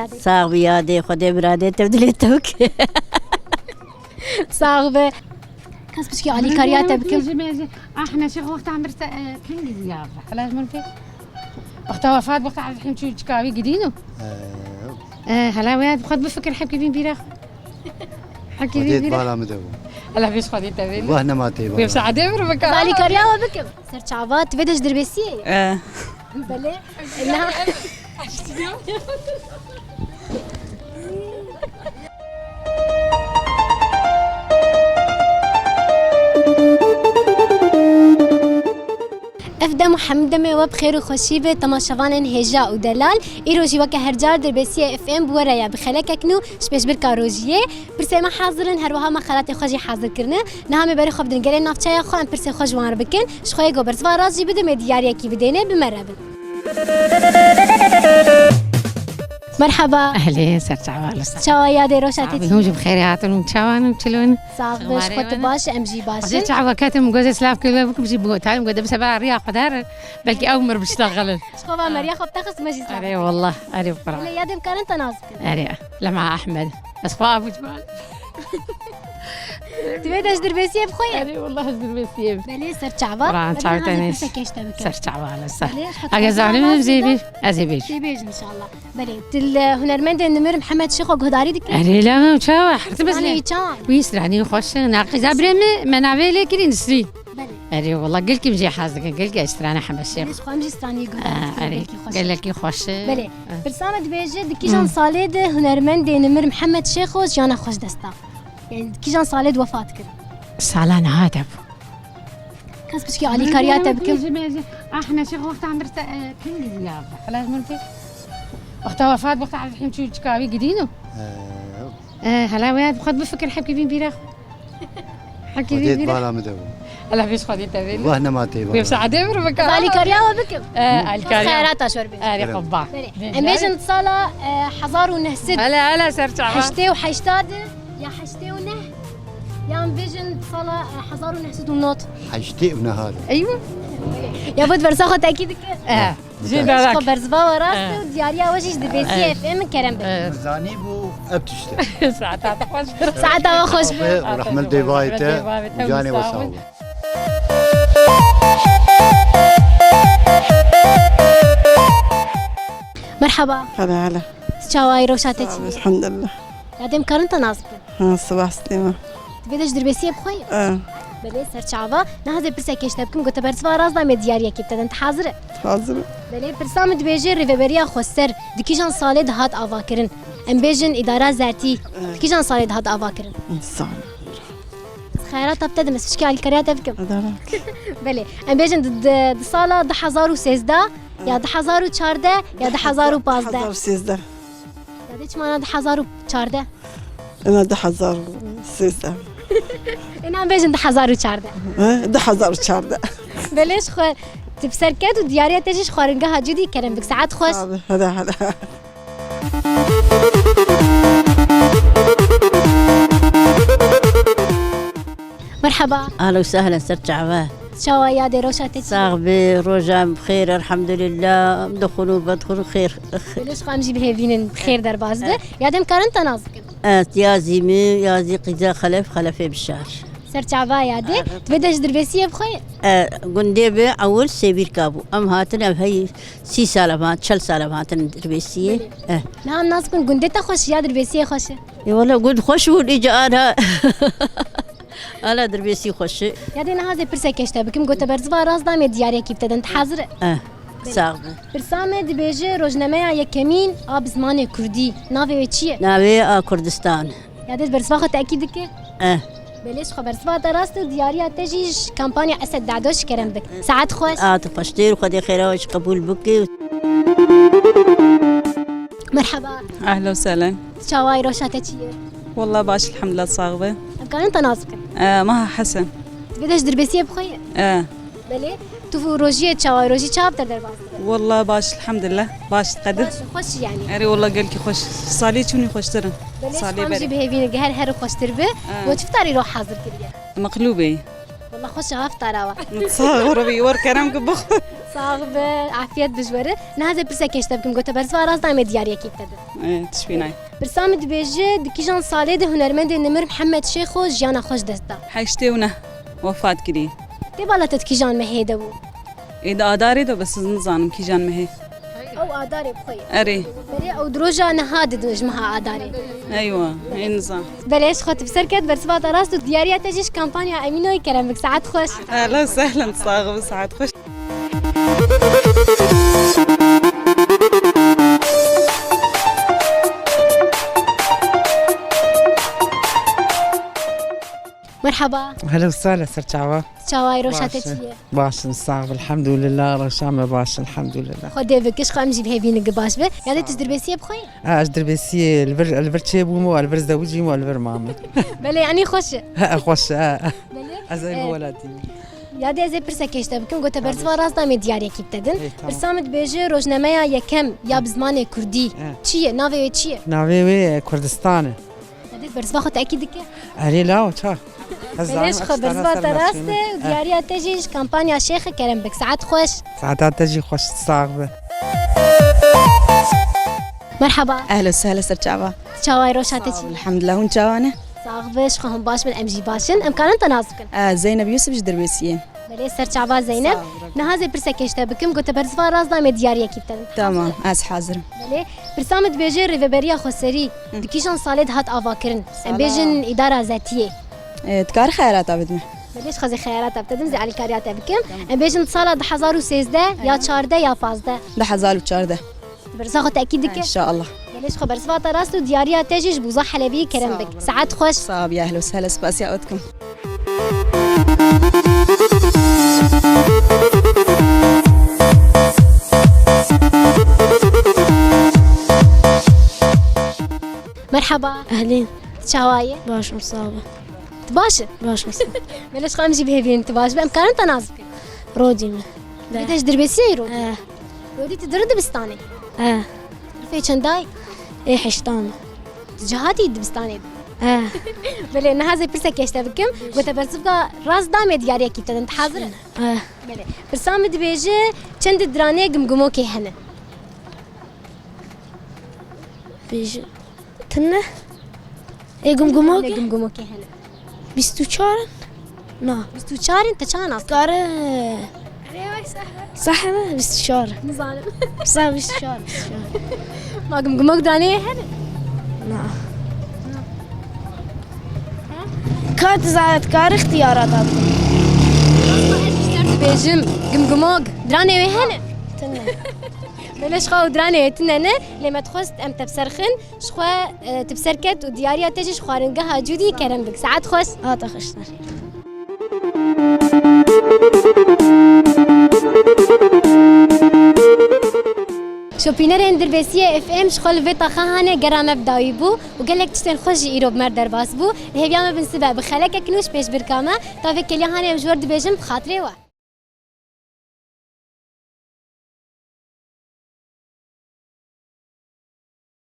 يادي صاغ يادي خدي برادي تبدلي توك صاغبة كاس بشكي علي كاريات بكم احنا شيخ وقت عم برتا كنجي زيارة علاش من فيه وقت وفاة وقت عم الحين شو تشكاوي قدينو هلا وياد بخد بفكر حب كيفين بيرخ حب كيفين بيرخ بالا مدو هلا بيش خدي تبين وهنا ما تيبا بيش عدي بربك علي كاريات بكم سر شعبات بدش دربسية بلي لا افدم وحمدمه وبخير وخشيبه تماشاوان هجاء ودلال ايروجي وكا هرجار دربسيه اف ام بوريا بخلككنو شبيش بركا روجيه برسيما حاضرن هروها ما خلاتي خوجي حاضر كرنا نهامي بري خبدن قالي نافچايا خو ام برسي خوج وان بكن شخوي گوبرز وارازي بده مدياريا كي بدينه بمرابل مرحبا اهلين سرت عوالس شاويا دي روشاتي هم بخير هاتون تشاوان وتشلون صاحب باش خط باش ام جي باش جيت عوا كاتم جوز سلاف كله بكم جيب بو تعالوا قد بسبع رياح قدار بلكي اول بشتغل شخوبا مريا خب تاخذ مجلس اري والله اري بقرا يا دم كان انت نازك اري لا مع احمد بس ابو جبال تبيدش دربسيه بخويا اري والله دربسيه بلي سر شعبا قران شعبتني سر شعبا على الصح اجا زعلان زيبي ازيبيش زيبيش ان شاء الله بلي تل هنرمند نمر محمد شيخ وغداري ديك اري لا شاو حرت بس انا يچان ويسراني خوش ناقي زبرم منابه لكن نسري بلي اري والله قلت مجي حازك قلت استرانا حب الشيخ ليش خامجي استاني اري قال لك خوش بلي برسامه دبيجه دكيجان صالد هنرمند نمر محمد شيخ وجانا خوش دستا يعني كيجان صالد وفات كده سالان هاتب كاس بشكي علي كاريات بكم احنا شيخ وقت عم برتا كنجي زيارة علاش من فيه وقت وفاة وقت عم الحين شو تشكاوي قدينو هلا وياد بخد بفكر حب كيفين بيرخ حب كيفين بيرخ بالا مدو هلا بيش خدي تبين وهنا ما تيبا بيش عدي بربك علي كاريات بكم الكاريات خيرات اشور بي اري قبع امبيجن صاله حزار ونهسد هلا سرت حشتي وحشتاد يا حشتي ونه يا امبيجن صاله حزار ونهسد ونوت حشتي هذا ايوه يا بود برساخو تاكيد جينا خو برزبا وراست ودياريا وشيش دبيسي اف ام كرم زاني بو ابتشت ساعتها خوش ساعتها خوش ورحمل ديبايته وجاني وصاوي مرحبا هلا شاواي روشاتك الحمد لله قاعدين كارنتا نازك صباح سليمة تبيدش دربسيه بخويا بلي سر شعبا نهزه برسا كشتبكم قلت برسوا راس دا مدياريا كي ابتدى انت حاضره حاضر بلي برسام دبيجي ريفيبريا خوسر دكيجان صالد هات افاكرن ام بيجن اداره ذاتي دكيجان صالد هات افاكرن صح خيرات ابتدى مسشكي على الكريات بكم ادارك بلي ام بيجن ضد صاله 10013 يا 10014 يا 10015 حضر سيزدر يا ديش معنا 10014 انا ده حضر سيزدر انا ام بيجن 10014 ده حضر شارده بليش خو تبسركت ودياريا تجيش خارنجها جدي كلام بك ساعات خوش هذا مرحبا اهلا وسهلا سرت شعبان شوايا دي روشاتك صاغ بروجا بخير الحمد لله دخلوا بدخلوا خير بليش خامجي بهيفين بخير در بازده يادم كارنتا نازك يا زيمي يا زي قزا خلفي بالشهر سر شعبا يادي تبدش دربسيه بخويا قنديبه اول سيبير كابو ام هاتن ام هي 6 سالفات 6 سالفات دربسيه نعم ناس كن قندتا خوش يا دربسيه خوش اي والله قد خوش ولي انا انا دربسي خوش يادي نهازه برسا كشتا بكم قلت برزوا راس دا مدياريا كي ابتدى انت حاضره صاغ برسامه دبيجه روجنامه يكمين اب زمان كردي ناوي چیه ناوي كردستان يادي برزوا خو تاكيد که بليش خبر سبات راست دياريا تجيش كامبانيا اسد دعدوش كرم بك ساعات خوش تفشتير وخدي خيراوش قبول بكي مرحبا اهلا وسهلا شواي روشاتك والله باش الحمد لله صاغبه كان انت نازك مها حسن بدش دربسيه بخويا بلي تو روجيه شواي روجي شابتر درباز والله باش الحمد لله باش تقدر خوش يعني اري والله قالك خوش صالي شوني خوش ترى صالي بري بهيفين قهر هر خوش تربه وتفطري روح حاضر كده مقلوبه والله خوش افطر نتصاغر بي ور كلام قبخ صاغب عافيت بجوره نهازه برسا كشته بكم گوته برسوا راز دام دیاری کی بتد تشبيناي برسام دبیجه دکیجان ساله ده هنرمند نمر محمد شیخ و جانا خوش دستا حيشتيونا وفات كدي تی بالات دکیجان مهیده بو إذا أداري ده بس نظام كيجان مهي او آداره بخوی أري بله او دروجا نهاد نجمها آداره أيوة هي نظام بلش خاطب سركت برسوا راست و دیاری تجیش کمپانیا امینوی کرم بک ساعت خوش أهلا وسهلا صاغب ساعات خوش مرحبا هلا وسهلا سرچاوا چاوای روشته باشه. چیه باش صاحب الحمد لله رشامة باش الحمد لله خودی بکش خام جیب هیوین گباش به یادت تدربسی بخوی اجدر بسي الفر تشيبومو الفر زوجيمو الفر مامي بله یعنی خوش ها خوش بله ازاي ولدي یاد از پرسه کشته بکم گوته برسوا راست دام دیاری کی بتدن ای، تمام. برسامت بیجه روزنامه یکم یا بزمان کردی چیه ناوی چیه ناوي كردستان یادت برسوا خود اکید که علي لا وتا بلش خود برسوا تراسته و دیاری تجیش کمپانیا شیخ کرم بک ساعت خوش ساعات تجي خوش صاحب مرحبا اهلا وسهلا سرچاوا چاوای روشته چی الحمد لله وانت جوانه صاغبش خهم باش من امجی باشن امکان تناسبکن زينب يوسف جدربيسيه بله سر چاوا زینب نهازه پرسه کشته بکم گوته برسوا راست دام دیاری کی بتدن تمام از حاضر بله برسامت بیجه ریوبریا خسری دکیشان سالد هات آوا کرن ام بیجن اداره ذاتیه تكار خيرات بدمه بلش خزي خيارات ابتدم زي على الكاريات بكم ام بیجن سال 2013 یا 14 یا 15 10 وشارده برساخو تاكيد ان دك شاء الله بلش خبر سفات راس دياريا تجيش بوزا حلبي كرم بك ساعات خوش صاب يا اهلا وسهلا سباسي اوتكم مرحبا أهلين شوايه باش مصابة تباشر باش مصابة بلش خام جيب هيفين تباش بامكان تناسبك رودي ما بدش دربسي رو آه رودي تدرد بستاني آه في چنداي إيه حشتان جهاتي دبستاني آه بله انا هذا برسا كشته بكم قلت برسبقا راس دام دياريا كي تنت حاضر آه بله برسام دبيجه چند درانه گمگمو كي هنه بيجي تنه إيه قمقموكي گمگمو كي هنه بيستو شارن نا بس تو چارن تا چانا كاره صح ما بيستو شارن نظالم صح بيستو شارن ما گمگمو درانه هنه نا كانت زادت كار اختيارات بيجم گمگمو درانه هنه تنه بلاش خاو درانه تننه لما تخست ام تبسرخن شخوا تبسركت ودياريا تجي شخوارنقها جودي كرم بك ساعات خوش تخشنا شوبينر اندربسيه اف ام شخول فيتا خانه جرام بداوي بو وقالك تشتن خوش ايروب مردر باس بو الهبيامه بنسبه بخلك كنوش بيش بركامه تافك اللي هاني مجور دبيجم بخاطري وا